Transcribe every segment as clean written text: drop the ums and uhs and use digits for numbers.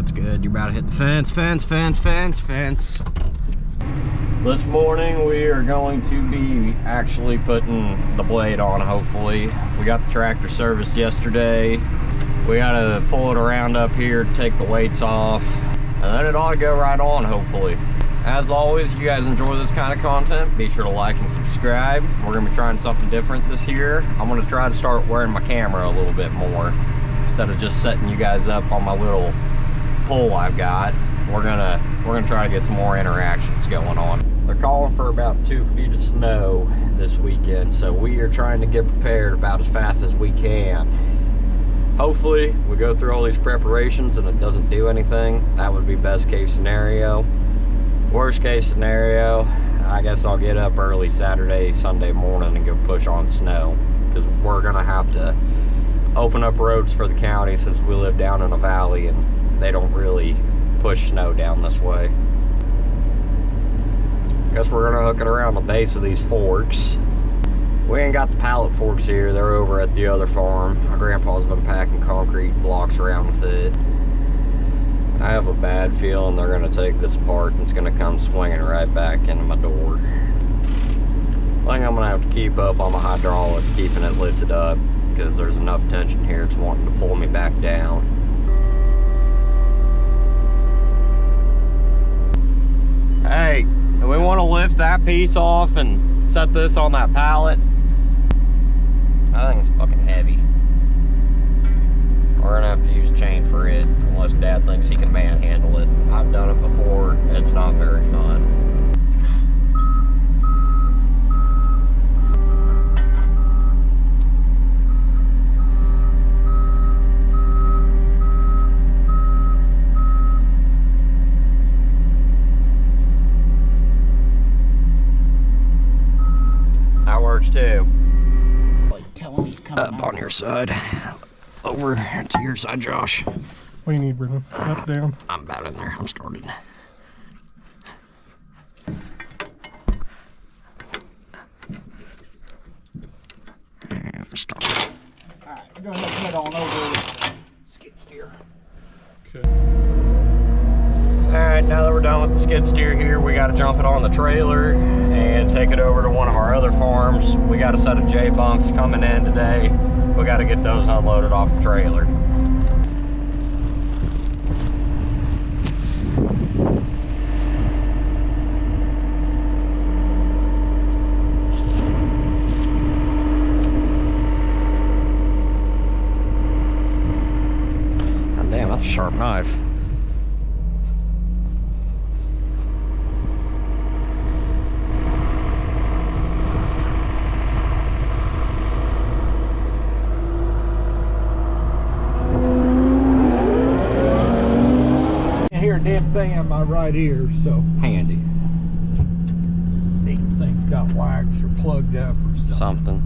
That's good. You're about to hit the fence. This morning we are going to be actually putting the blade on, hopefully. We got the tractor serviced yesterday. We gotta pull it around up here to take the weights off, and then it ought to go right on, hopefully. As always, you guys enjoy this kind of content, be sure to like and subscribe. We're gonna be trying something different this year. I'm gonna try to start wearing my camera a little bit more instead of just setting you guys up on my little pole I've got. We're gonna try to get some more interactions going on. They're calling for about 2 feet of snow this weekend, so we are trying to get prepared about as fast as we can. Hopefully we go through all these preparations and it doesn't do anything. That would be best case scenario. Worst case scenario, I guess I'll get up early Saturday, Sunday morning and go push on snow, because we're gonna have to open up roads for the county since we live down in a valley and they don't really push snow down this way. Guess we're gonna hook it around the base of these forks. We ain't got the pallet forks here, they're over at the other farm. My grandpa's been packing concrete blocks around with it. I have a bad feeling they're gonna take this apart and it's gonna come swinging right back into my door. I think I'm gonna have to keep up on my hydraulics, keeping it lifted up, because there's enough tension here, it's wanting to pull me back down. Hey, do we want to lift that piece off and set this on that pallet? I think it's fucking heavy. We're gonna have to use chain for it, unless Dad thinks he can manhandle it. I've done it before, it's not very fun. Too. Up on your side. Over to your side, Josh. What do you need, Brendan? Up, down? I'm about in there. I'm started. I'm started. Alright, we're going to head on over the skid steer. Okay. Alright, now that we're done with the skid steer here, we got to jump it on the trailer and take it over to one of our other farms. We got a set of J-bunks coming in today. We got to get those unloaded off the trailer. God damn, that's a sharp knife. Damn thing in my right ear, so Handy. damn thing's got wax or plugged up or something.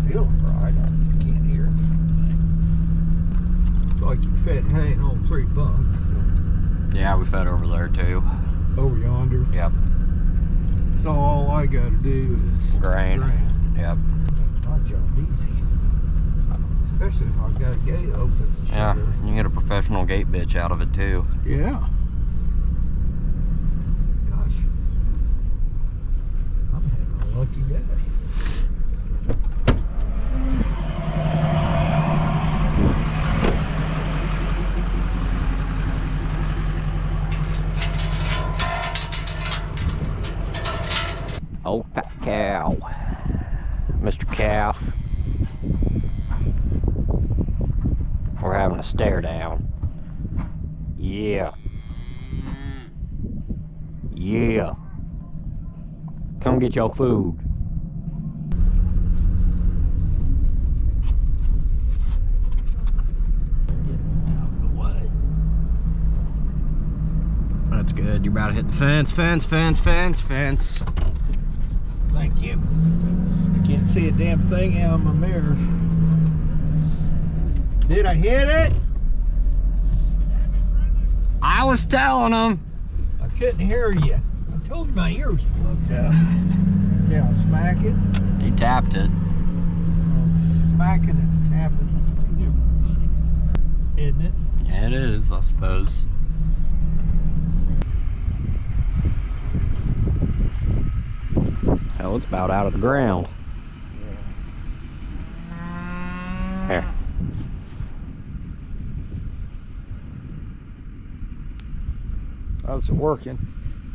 Feeling right, I just can't hear it. It's like you fed hay in all 3 bunks. So. Yeah, we fed over there too. Over yonder. Yep. So all I gotta do is Grain. Yep. My job easy. Especially if I've got a gate open. Yeah, you can get a professional gate bitch out of it too. Yeah. Gosh. I'm having a lucky day. Old fat cow. Mr. Calf. We're having a stare down. Yeah. Yeah. Come get your food. That's good. You're about to hit the fence. Thank you. Can't see a damn thing out of my mirror. Did I hit it? I was telling them. I couldn't hear you. I told you my ear was plugged up. Yeah, I'll smack it. You tapped it. Smacking and tapping is 2 different things, isn't it? It is, I suppose. Hell, it's about out of the ground. Here. How's it working?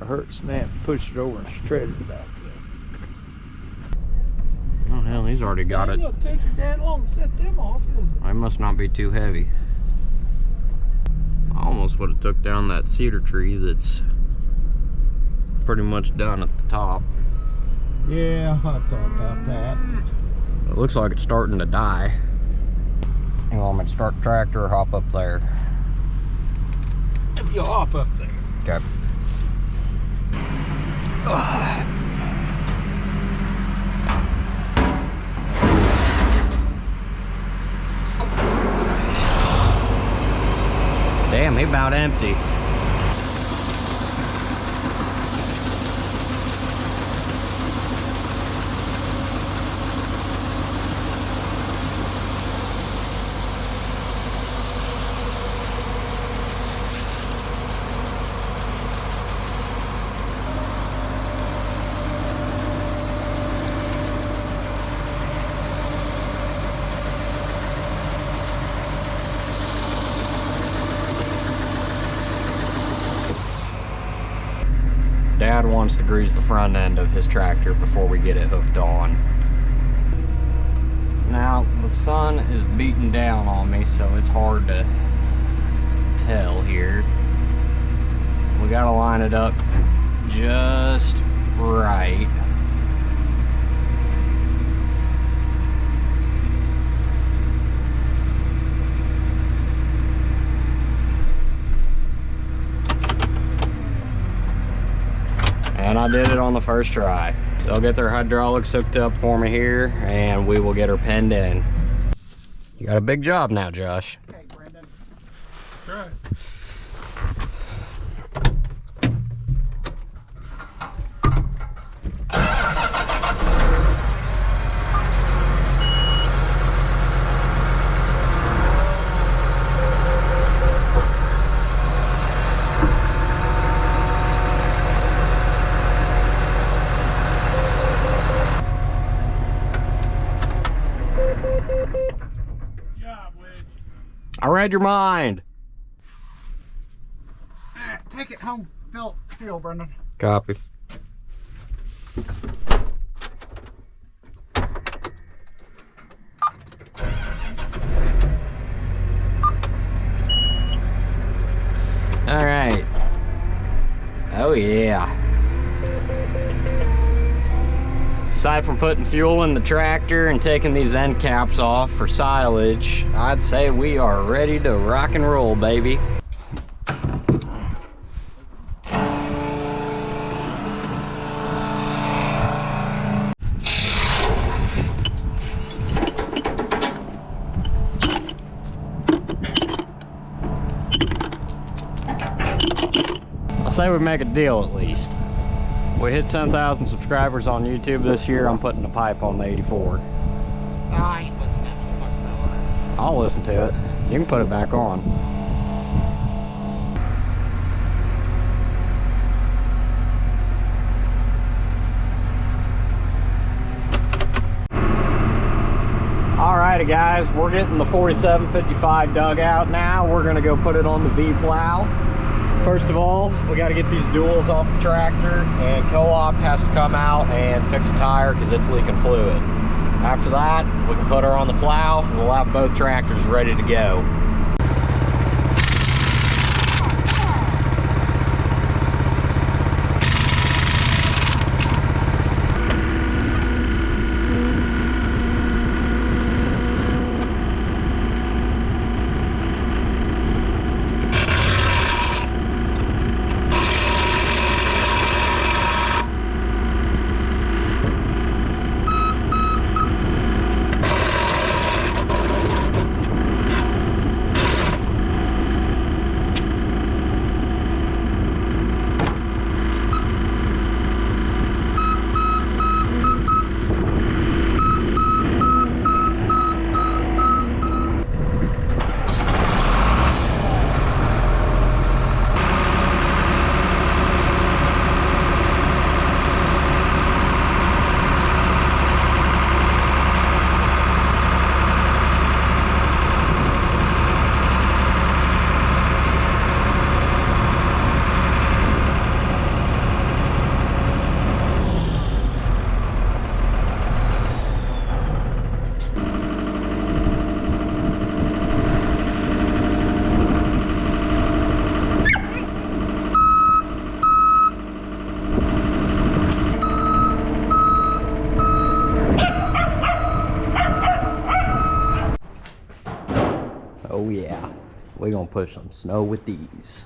I heard Snap push it over and shred it back. Oh hell, he's already got it. It'll take you that long to set them off, is it? I must not be too heavy. I almost would have took down that cedar tree that's pretty much done at the top. Yeah, I thought about that. It looks like it's starting to die. You want me to start the tractor or hop up there? If you hop up there. Okay. Damn, he about empty. Dad wants to grease the front end of his tractor before we get it hooked on. Now, the sun is beating down on me, so it's hard to tell here. We gotta line it up just right. And I did it on the first try. So they'll get their hydraulics hooked up for me here, and we will get her pinned in. You got a big job now, Josh. Okay, Brendan. Try. I read your mind. Take it home, feel, Brendan. Copy. All right. Oh yeah. Aside from putting fuel in the tractor and taking these end caps off for silage, I'd say we are ready to rock and roll, baby. I'll say we make a deal at least. We hit 10,000 subscribers on YouTube this year. I'm putting a pipe on the 84. I ain't listening to the fuck no. I'll listen to it. You can put it back on. Alrighty guys, we're getting the 4755 dug out now. We're gonna go put it on the V plow. First of all, we got to get these duals off the tractor, and Co-op has to come out and fix the tire because it's leaking fluid. After that, we can put her on the plow and we'll have both tractors ready to go. gonna push some snow with these.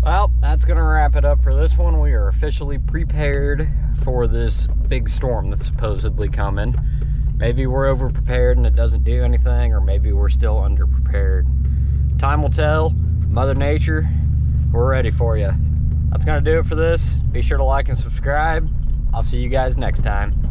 Well, that's gonna wrap it up for this one. We are officially prepared for this big storm that's supposedly coming. Maybe we're over prepared and it doesn't do anything, or maybe we're still under prepared. Time will tell. Mother Nature, we're ready for you. That's gonna do it for this. Be sure to like and subscribe. I'll see you guys next time.